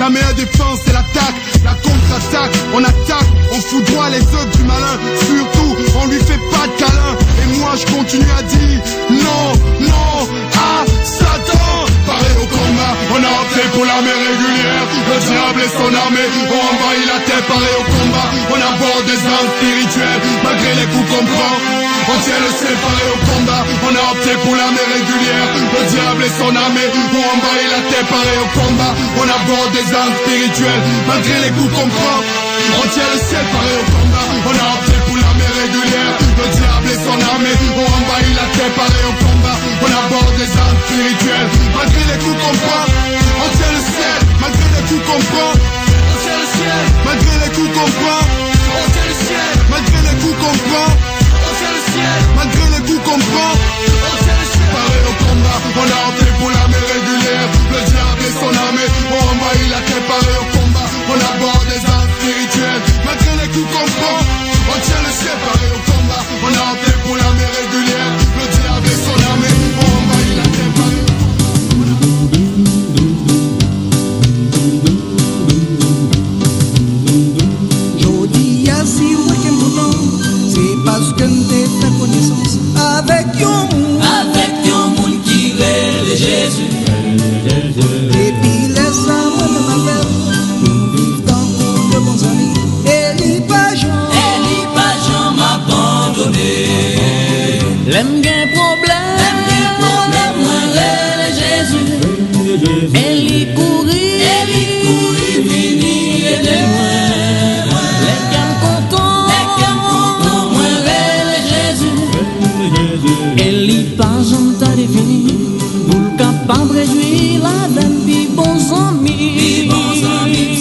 La meilleure défense c'est l'attaque, la contre-attaque. On attaque, on foudroie les œuvres du malin. Surtout, on lui fait pas de câlin. Et moi je continue à dire non, non à Satan. Paré au combat, on a opté pour l'armée régulière. Le diable et son armée ont envahi la terre. Paré au combat, on aborde des armes spirituelles. Malgré les coups qu'on prend, on tient le ciel. Paré au combat, on a opté pour l'armée régulière. Le diable et son armée ont envahi la terre. Paré au combat, on aborde des armes spirituelles. Malgré les coups qu'on prend, on tient le ciel. Paré au combat, on a opté pour l'armée régulière. Le diable et son armée ont envahi la terre. Paré au combat, on aborde des armes spirituelles. Malgré les coups qu'on prend, on tient le ciel. Malgré les coups qu'on prend, on tient le ciel. Malgré les coups qu'on prend, on tient le ciel. Malgré les coups qu'on prend, on tient le ciel. Malgré les coups qu'on prend, on tient le ciel. Paré au combat, on a opté pour l'armée régulière. Le diable et son armée ont envahi la terre. Paré au combat, on aborde des armes spirituelles. Malgré les coups qu'on prend, on tient le ciel. Paré au combat, on a opté pour l'armée régulière. Le diable et son armée ont envahi la terre. Paré au parce que nous t'ai fait connaissance avec yon monde qui rêve de Jésus. Et puis laisse-moi de ma belle, nous vivons dans de bons amis. Elie pas Jean m'abandonner. L'aime bien problème, moi rêve de Jésus. Elie courir, vini aider-moi. Elie pas j'en t'a défini, pour le capable réjouir la veine, puis bons amis,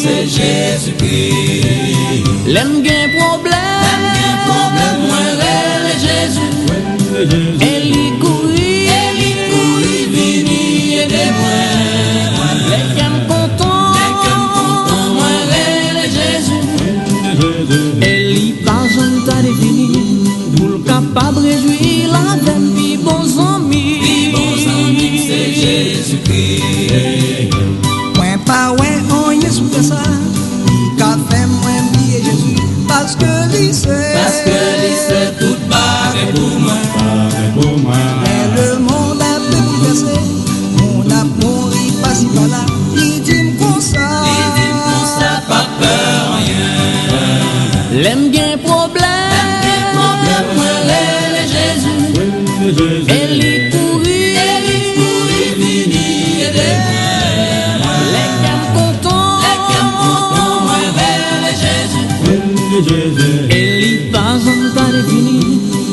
c'est Jésus-Christ. L'aime bien problème, moi rêve Jésus. Elie courir, vini aider-moi. Les qu'aime content, moi rêve Jésus. Elie pas j'en t'a défini, pour le capable réjouir la veine, puis bons amis, c'est Jésus-Christ. Point pas ouais, on y est sous ça. Qu'a fait moi oublier Jésus, parce que lycée toute barre pour moi. Mais le monde a fait bouleverser, mon amour il passe par là. Il dit comme ça, pas peur rien. L'aime bien problème, moi rêve Jésus. Elie courir, vini aider-moi. Les qu'aime content, moi rêve Jésus. Elie pas j'en t'a défini,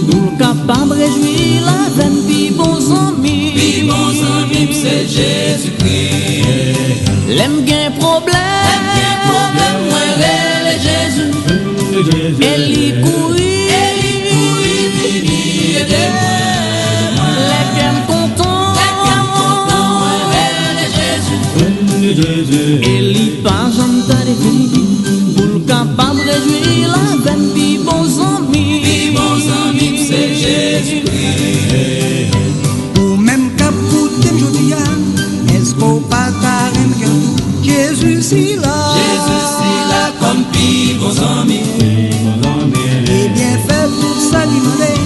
pour le capable réjouir la veine, puis bons amis, c'est Jésus-Christ. L'aime bien problème, moi rêve Jésus. Elie courir, vini aider-moi. les qu'aime content, moi rêve Jésus. Elie pas j'en t'a défini, pour le capable réjouir la veine, puis bons amis, c'est Jésus-Christ. Ou même capou t'aime jodia, est-ce qu'on pas ta reine Jésus si là, comme pis bons amis. Et bien fait pour s'alimenter,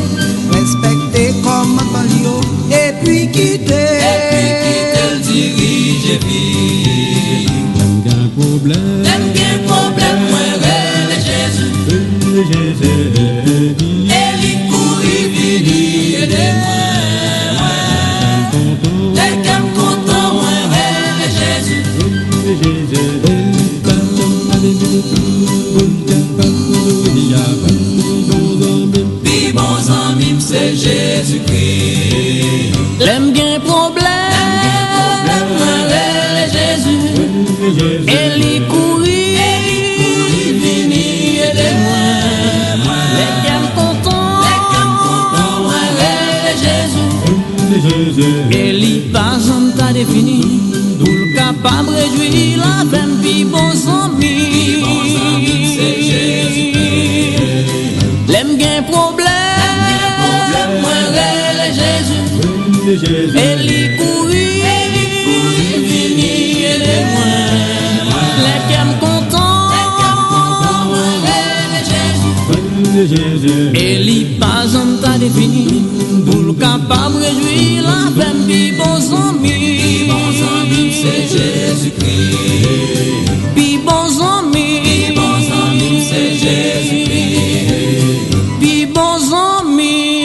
respecter comme un palio, et puis quitter le dirige vie. T'aimes bien problème, moi rêve Jésus. Elie courir, vini aider-moi. T'es qu'un content, moi rêve Jésus. Puis bons amis, c'est Jésus-Christ. L'aime bien problème, moi rêve Jésus. Elie courir, vini aider-moi. les qu'aime content, moi rêve Jésus. Elie pas j'en t'a défini, pour le capable réjouir la veine, puis bons amis, c'est Jésus-Christ. L'aime bien problème, moi rêve Jésus. Elie courir, vini aider-moi. c'est Jésus. Et li pas en ta défini, pour le capable réjouir la peine, puis bons amis. Bons amis, c'est Jésus-Christ. Puis bons amis, c'est Jésus-Christ. Puis bons amis.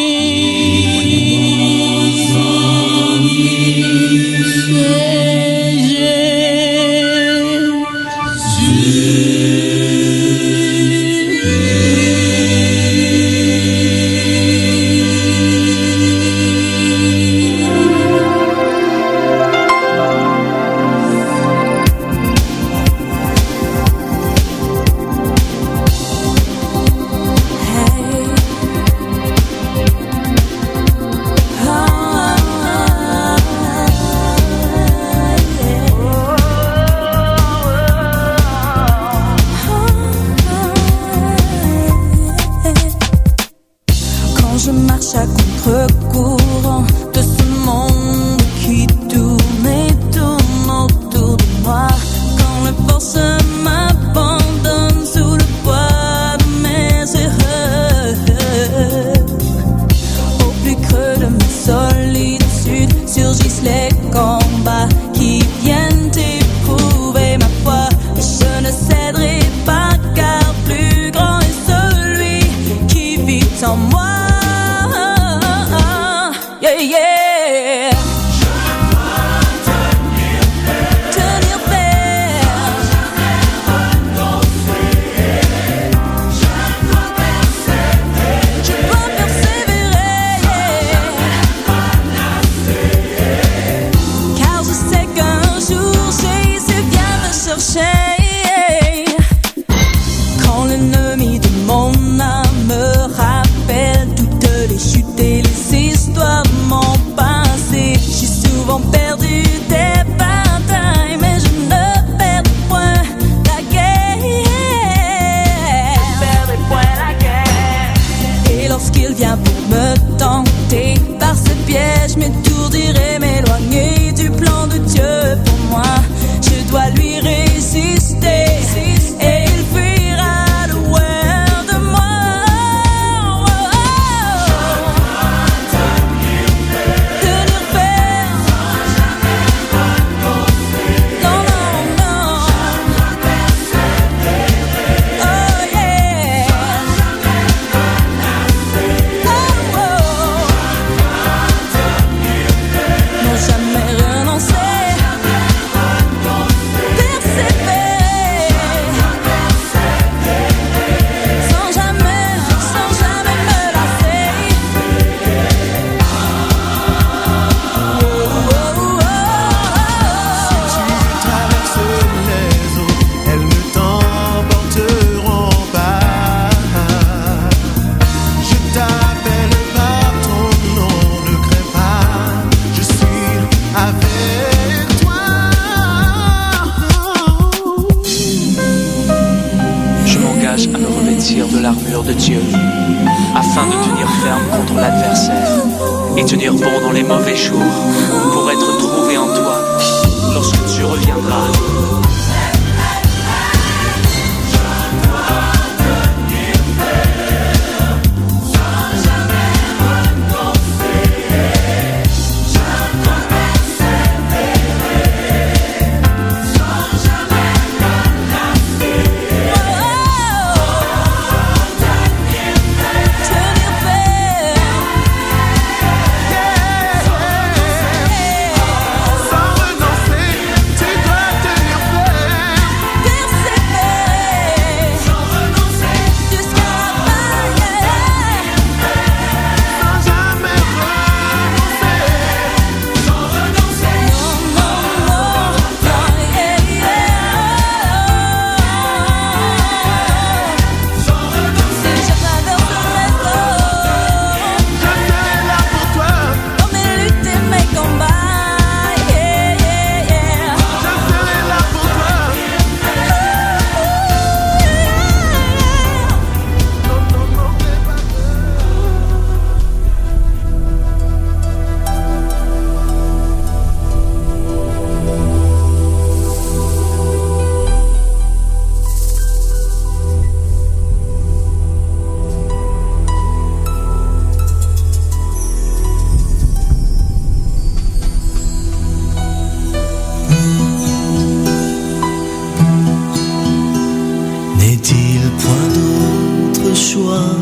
choix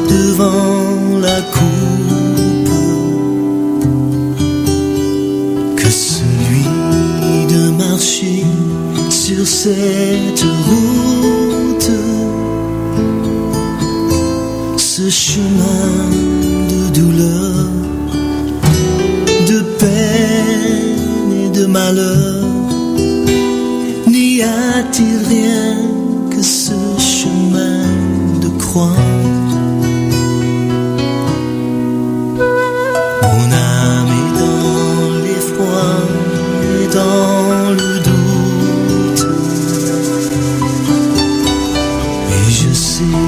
devant la coupe que celui de marcher sur cette route, ce chemin de douleur, de peine et de malheur. N'y a-t-il rien que ce chemin de croix? Mon âme est dans l'effroi et dans le doute, et je sais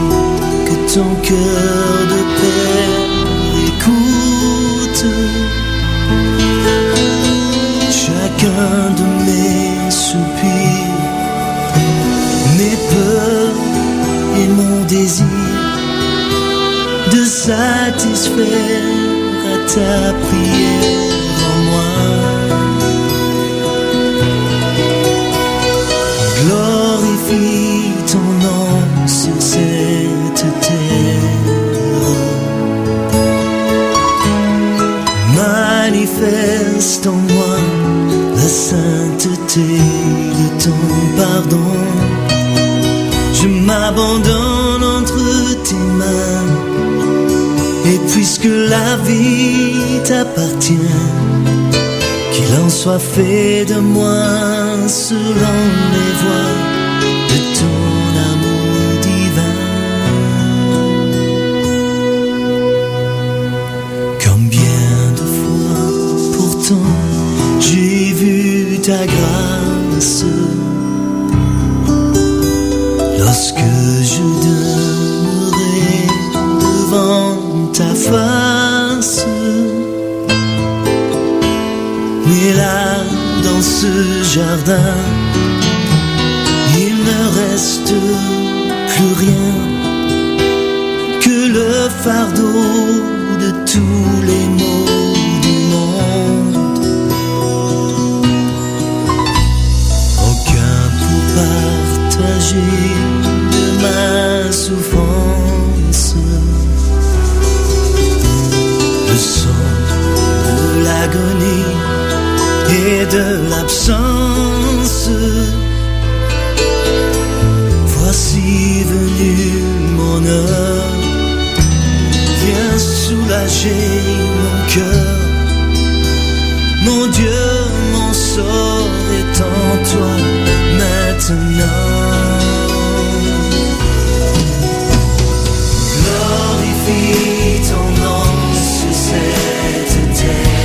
que ton cœur de père écoute chacun de mes soupirs, mes peurs et mon désir de satisfaire à ta prière en moi. Glorifie ton nom sur cette terre, manifeste en moi la sainteté de ton pardon. Je m'abandonne entre tes mains, et puisque la vie t'appartient, qu'il en soit fait de moi selon les voies de ton amour divin. Combien de fois pourtant j'ai vu ta grâce lorsque je demeurais devant ta face. Mais là, dans ce jardin, il ne reste plus rien que le fardeau de tous les maux du monde. Aucun pour partager de ma souffrance. Le son de l'agonie et de l'absence. Voici venu mon heure. Viens soulager mon cœur. Mon Dieu, mon sort est en toi maintenant. Glorifie ton nom sur cette terre.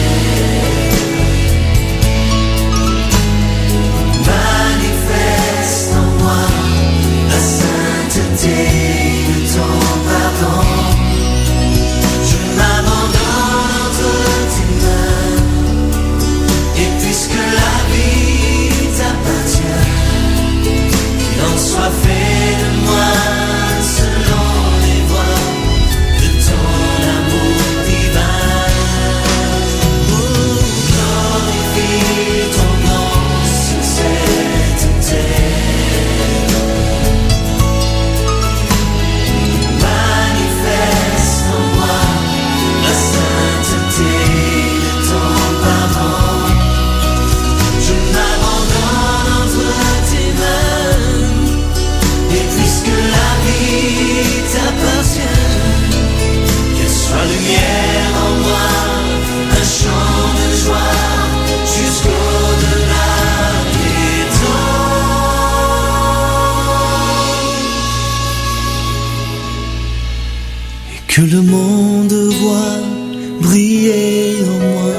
Manifeste en moi la sainteté de ton pardon. Je m'abandonne entre tes mains, et puisque la vie t'appartient, qu'il en soit fait de moi selon les voies de ton amour divin. Oh, glorifie ton nom sur cette terre. Manifeste en moi la sainteté de ton pardon. Je m'abandonne entre tes mains, et puisque la vie t'appartient, qu'elle soit lumière en moi, un chant de joie jusqu'au-delà des temps. Et que le monde voit briller en moi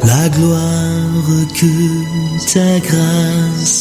la gloire que ta grâce